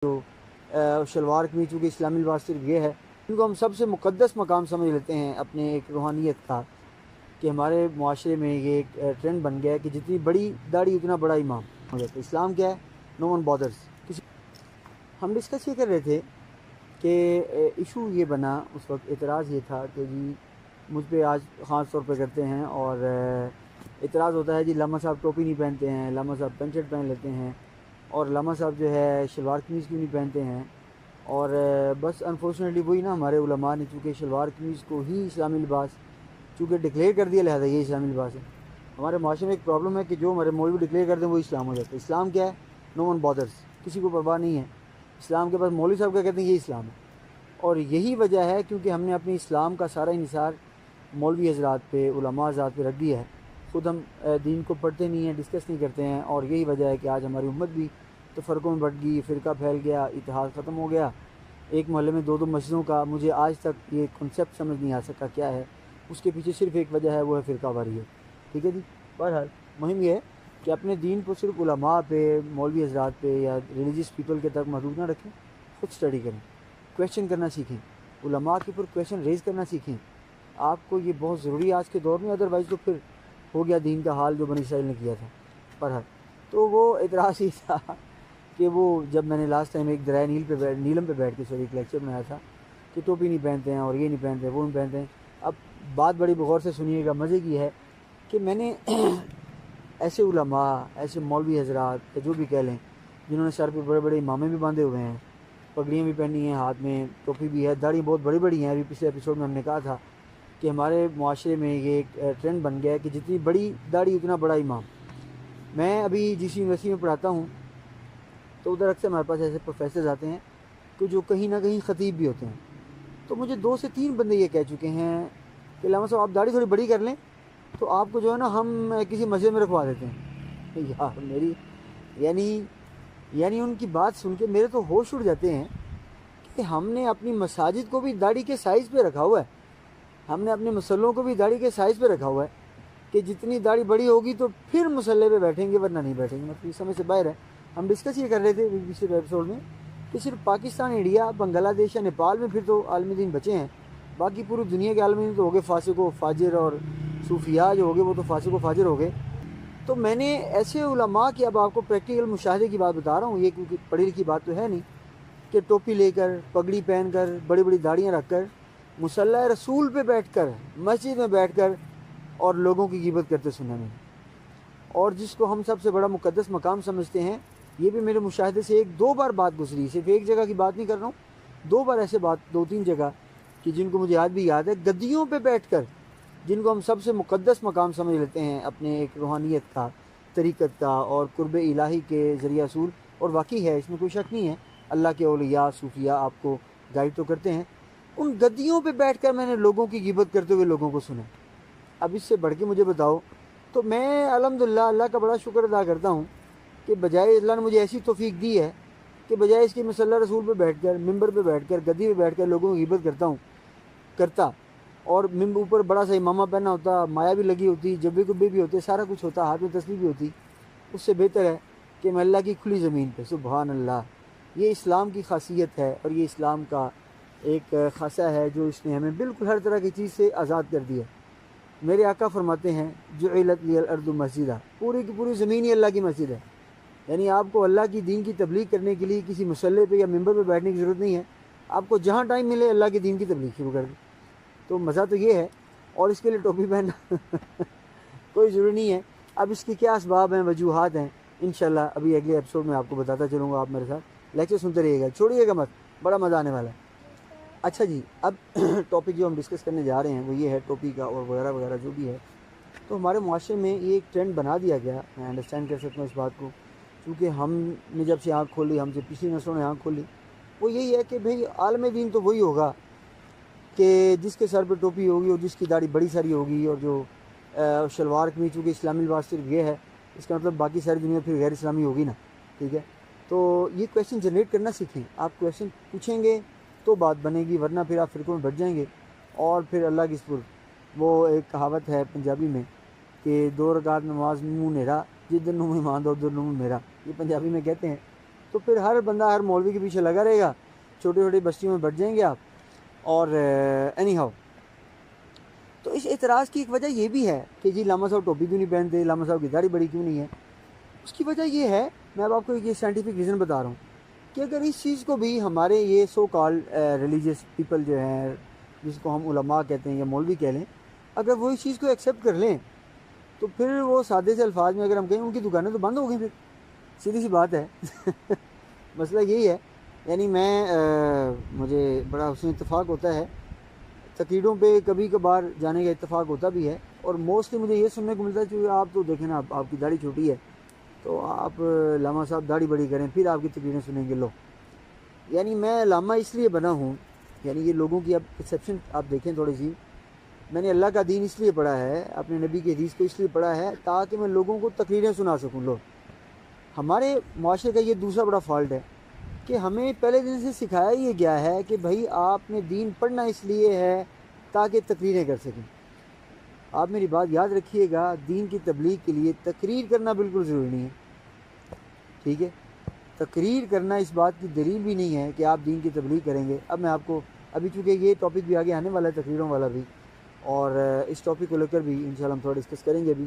جو شلوار قمیض چونکہ اسلامی لباس صرف یہ ہے، ان کو ہم سب سے مقدس مقام سمجھ لیتے ہیں اپنے ایک روحانیت کا، کہ ہمارے معاشرے میں یہ ایک ٹرینڈ بن گیا ہے کہ جتنی بڑی داڑھی اتنا بڑا امام ہو جاتا ہے۔ اسلام کیا ہے؟ نو ون بادرس کسی۔ ہم ڈسکس یہ کر رہے تھے کہ ایشو یہ بنا اس وقت، اعتراض یہ تھا کہ جی مجھ پہ آج خاص طور پہ کرتے ہیں، اور اعتراض ہوتا ہے جی علامہ صاحب ٹوپی نہیں پہنتے ہیں، علامہ صاحب پینٹ شرٹ پہن لیتے ہیں، اور علامہ صاحب جو ہے شلوار قمیض کیوں نہیں پہنتے ہیں۔ اور بس انفارچونیٹلی وہی نا، ہمارے علماء نے چونکہ شلوار قمیض کو ہی اسلامی لباس چونکہ ڈکلیئر کر دیا، لہٰذا یہ اسلامی لباس ہے۔ ہمارے معاشرے میں ایک پرابلم ہے کہ جو ہمارے مولوی ڈکلیئر کر دیں وہ اسلام ہو جاتا ہے۔ اسلام کیا ہے؟ نو ون بادرس، کسی کو پرواہ نہیں ہے اسلام کے پاس مولوی صاحب کیا کہتے ہیں، یہ اسلام ہے۔ اور یہی وجہ ہے کیونکہ ہم نے اپنی اسلام کا سارا انحصار مولوی حضرات پہ، علماء حضرات پہ رکھ دیا ہے، خود ہم دین کو پڑھتے نہیں ہیں، ڈسکس نہیں کرتے ہیں، اور یہی وجہ ہے کہ آج ہماری امت بھی تفرقوں میں بٹ گئی، فرقہ پھیل گیا، اتحاد ختم ہو گیا، ایک محلے میں دو دو مسجدوں کا مجھے آج تک یہ کنسیپٹ سمجھ نہیں آ سکا کیا ہے، اس کے پیچھے صرف ایک وجہ ہے، وہ ہے فرقہ واریت۔ ٹھیک ہے جی، بہرحال مہم یہ ہے کہ اپنے دین کو صرف علماء پہ، مولوی حضرات پہ یا ریلیجیس پیپل کے تک محدود نہ رکھیں، خود اسٹڈی کریں، کویشچن کرنا سیکھیں، علماء کے اوپر کویشچن ریز کرنا سیکھیں۔ آپ کو یہ بہت ضروری ہے آج کے دور میں، ادروائز تو پھر ہو گیا دین کا حال جو بنی اسرائیل نے کیا تھا۔ بہرحال تو وہ اعتراض ہی تھا کہ وہ جب میں نے لاسٹ ٹائم ایک درائے نیلم پہ بیٹھ کے ایک لیکچر بنایا تھا کہ ٹوپی نہیں پہنتے ہیں اور یہ نہیں پہنتے ہیں، وہ نہیں پہنتے ہیں۔ اب بات بڑی غور سے سنیے گا، مزے کی ہے کہ میں نے ایسے علماء، ایسے مولوی حضرات جو بھی کہہ لیں، جنہوں نے سر پہ بڑے بڑے امامے بھی باندھے ہوئے ہیں، پگڑیاں بھی پہنی ہیں، ہاتھ میں ٹوپی بھی ہے، داڑھی بہت بڑی بڑی ہیں۔ ابھی پچھلے ایپیسوڈ میں ہم نے کہا تھا کہ ہمارے معاشرے میں یہ ایک ٹرینڈ بن گیا ہے کہ جتنی بڑی داڑھی اتنا بڑا امام۔ میں ابھی جس یونیورسٹی میں پڑھاتا ہوں تو ادھر اکثر ہمارے پاس ایسے پروفیسرز آتے ہیں کہ جو کہیں نہ کہیں خطیب بھی ہوتے ہیں، تو مجھے 2 سے 3 بندے یہ کہہ چکے ہیں کہ علامہ صاحب آپ داڑھی تھوڑی بڑی کر لیں تو آپ کو جو ہے نا ہم کسی مسجد میں رکھوا دیتے ہیں۔ یار میری یعنی ان کی بات سن کے میرے تو ہوش اڑ جاتے ہیں کہ ہم نے اپنی مساجد کو بھی داڑھی کے سائز پہ رکھا ہوا ہے، ہم نے اپنے مسلوں کو بھی داڑھی کے سائز پہ رکھا ہوا ہے کہ جتنی داڑھی بڑی ہوگی تو پھر مسلح پہ بیٹھیں گے، ورنہ نہیں بیٹھیں گے۔ مطلب یہ سمجھ سے باہر ہے۔ ہم ڈسکس یہ کر رہے تھے پچھلے ایپیسوڈ میں کہ صرف پاکستان، انڈیا، بنگلہ دیش یا نیپال میں پھر تو عالمی دین بچے ہیں، باقی پوری دنیا کے عالمی دین تو ہو گئے فاسق و فاجر، اور صوفیاء جو ہو گئے وہ تو فاسق و فاجر ہو گئے۔ تو میں نے ایسے علماء کی، اب آپ کو پریکٹیکل مشاہدے کی بات بتا رہا ہوں، یہ کیونکہ پڑھی لکھی بات تو ہے نہیں، کہ ٹوپی لے کر، پگڑی پہن کر، بڑی بڑی داڑیاں رکھ کر، مصلی رسول پہ بیٹھ کر، مسجد میں بیٹھ کر اور لوگوں کی غیبت کرتے سنا میں، اور جس کو ہم سب سے بڑا مقدس مقام سمجھتے ہیں۔ یہ بھی میرے مشاہدے سے 1-2 بار بات گزری، صرف ایک جگہ کی بات نہیں کر رہا ہوں، 2 بار ایسے بات، 2-3 جگہ کہ جن کو مجھے آج بھی یاد ہے، گدیوں پہ بیٹھ کر، جن کو ہم سب سے مقدس مقام سمجھ لیتے ہیں اپنے ایک روحانیت کا، طریقت کا اور قرب الہی کے ذریعہ اصول، اور واقعی ہے، اس میں کوئی شک نہیں ہے، اللہ کے اولیاء، صوفیاء آپ کو گائیڈ تو کرتے ہیں۔ ان گدیوں پہ بیٹھ کر میں نے لوگوں کی غیبت کرتے ہوئے لوگوں کو سنا۔ اب اس سے بڑھ کے مجھے بتاؤ، تو میں الحمدللہ اللہ کا بڑا شکر ادا کرتا ہوں کہ بجائے اللہ نے مجھے ایسی توفیق دی ہے کہ بجائے اس کی میں صلی اللہ رسول پہ بیٹھ کر، ممبر پہ بیٹھ کر، گدی پہ بیٹھ کر لوگوں کی غیبت کرتا، اور ممبر اوپر بڑا سا امامہ پہنا ہوتا، مایا بھی لگی ہوتی، جبے کبے بھی ہوتے، سارا کچھ ہوتا، ہاتھ میں تسبیح بھی ہوتی، اس سے بہتر ہے کہ میں اللہ کی کھلی زمین پہ، سبحان اللہ۔ یہ اسلام کی خاصیت ہے، اور یہ اسلام کا ایک خاصہ ہے جو اس نے ہمیں بالکل ہر طرح کی چیز سے آزاد کر دیا۔ میرے آقا فرماتے ہیں جعلت لی الارض مسجدہ، پوری کی پوری زمین ہی اللہ کی مسجد ہے، یعنی آپ کو اللہ کی دین کی تبلیغ کرنے کے لیے کسی مصلی پہ یا ممبر پہ بیٹھنے کی ضرورت نہیں ہے، آپ کو جہاں ٹائم ملے اللہ کی دین کی تبلیغ شروع کر دیں۔ تو مزہ تو یہ ہے، اور اس کے لیے ٹوپی پہننا کوئی ضروری نہیں ہے۔ اب اس کی کیا اسباب ہیں، وجوہات ہیں، انشاءاللہ ابھی اگلے ایپیسوڈ میں آپ کو بتاتا چلوں گا۔ آپ میرے ساتھ لیکچر سنتے رہیے گا، چھوڑیے گا مت، بڑا مزہ آنے والا ہے۔ اچھا جی، اب ٹاپک جو ہم ڈسکس کرنے جا رہے ہیں وہ یہ ہے ٹوپی کا اور وغیرہ وغیرہ جو بھی ہے۔ تو ہمارے معاشرے میں یہ ایک ٹرینڈ بنا دیا گیا، میں انڈرسٹینڈ کر سکتا ہوں اس بات کو، کیونکہ ہم نے جب سے آنکھ کھولی، ہم سے پچھلی نسلوں نے آنکھ کھولی، وہ یہی ہے کہ بھئی عالم دین تو وہی ہوگا کہ جس کے سر پہ ٹوپی ہوگی اور جس کی داڑھی بڑی ساری ہوگی، اور جو شلوار قمیض، چونکہ اسلامی لباس صرف یہ ہے، اس کا مطلب باقی ساری دنیا پھر غیر اسلامی ہوگی نا۔ ٹھیک ہے، تو یہ کویشچن جنریٹ کرنا سیکھیں، آپ کویشچن پوچھیں گے تو بات بنے گی، ورنہ پھر آپ فرقوں میں بٹ جائیں گے، اور پھر اللہ کی سپرد۔ وہ ایک کہاوت ہے پنجابی میں کہ 2 رکعت نماز منہ نیرا، جدھر منہ ایمان دو ادھر منہ میرا، یہ پنجابی میں کہتے ہیں۔ تو پھر ہر بندہ ہر مولوی کے پیچھے لگا رہے گا، چھوٹی چھوٹی بستیوں میں بٹ جائیں گے آپ. اور اینی ہاؤ، تو اس اعتراض کی ایک وجہ یہ بھی ہے کہ جی علامہ صاحب ٹوپی کیوں نہیں پہنتے، علامہ صاحب کی داڑھی بڑی کیوں نہیں ہے. اس کی وجہ یہ ہے، میں اب آپ کو یہ سائنٹیفک ریزن بتا رہا ہوں، کہ اگر اس چیز کو بھی ہمارے یہ سو کال ریلیجیس پیپل جو ہیں، جس کو ہم علماء کہتے ہیں یا مولوی کہہ لیں، اگر وہ اس چیز کو ایکسیپٹ کر لیں تو پھر وہ سادے سے الفاظ میں اگر ہم کہیں ان کی دکانیں تو بند ہو گئی. پھر سیدھی سی بات ہے. مسئلہ یہی ہے. یعنی مجھے بڑا حسن اتفاق ہوتا ہے تقریروں پہ، کبھی کبھار جانے کا اتفاق ہوتا بھی ہے، اور موسٹلی مجھے یہ سننے کو ملتا ہے کہ آپ تو دیکھیں نا، آپ کی داڑھی چھوٹی ہے تو آپ علامہ صاحب داڑھی بڑی کریں پھر آپ کی تقریریں سنیں گے. لو، یعنی میں علامہ اس لیے بنا ہوں، یعنی یہ لوگوں کی اب پرسیپشن آپ دیکھیں تھوڑی سی. میں نے اللہ کا دین اس لیے پڑھا ہے، اپنے نبی کی حدیث کو اس لیے پڑھا ہے تاکہ میں لوگوں کو تقریریں سنا سکوں. لو، ہمارے معاشرے کا یہ دوسرا بڑا فالٹ ہے کہ ہمیں پہلے دن سے سکھایا یہ گیا ہے کہ بھائی آپ نے دین پڑھنا اس لیے ہے تاکہ تقریریں کر سکیں. آپ میری بات یاد رکھیے گا، دین کی تبلیغ کے لیے تقریر کرنا بالکل ضروری نہیں ہے. ٹھیک ہے، تقریر کرنا اس بات کی دلیل بھی نہیں ہے کہ آپ دین کی تبلیغ کریں گے. اب میں آپ کو ابھی، چونکہ یہ ٹاپک بھی آگے آنے والا ہے تقریروں والا بھی، اور اس ٹاپک کو لے کر بھی انشاءاللہ ہم تھوڑا ڈسکس کریں گے ابھی.